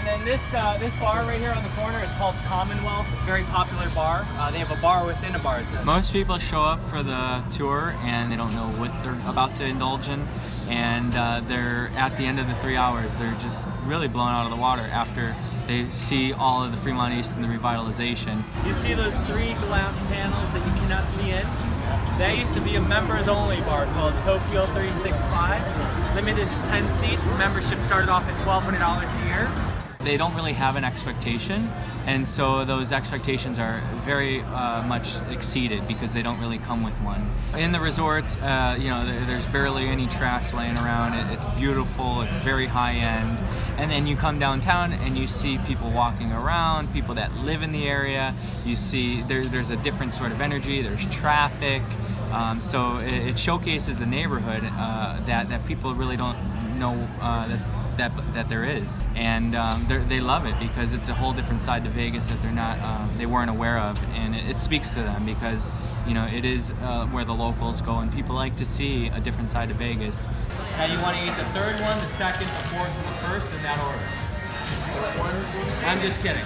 And then this bar right here on the corner, it's called Commonwealth. Very popular bar. They have a bar within a bar, it says. Most people show up for the tour and they don't know what they're about to indulge in, and they're at the end of the 3 hours, they're just really blown out of the water after they see all of the Fremont East and the revitalization. You see those 3 glass panels that you cannot see in? That used to be a members only bar called Tokyo 365. Limited to 10 seats. Membership started off at $1,200 a year. They don't really have an expectation, and so those expectations are very much exceeded because they don't really come with one. In the resorts, you know, there's barely any trash laying around. It's beautiful, it's very high end. And then you come downtown and you see people walking around, people that live in the area. You see there's a different sort of energy, there's traffic. So it showcases a neighborhood that people really don't know that there is, and they love it because it's a whole different side to Vegas that they weren't aware of, and it speaks to them because, you know, it is where the locals go and people like to see a different side of Vegas. Now you want to eat the third one, the second, the fourth, and the first in that order. I'm just kidding.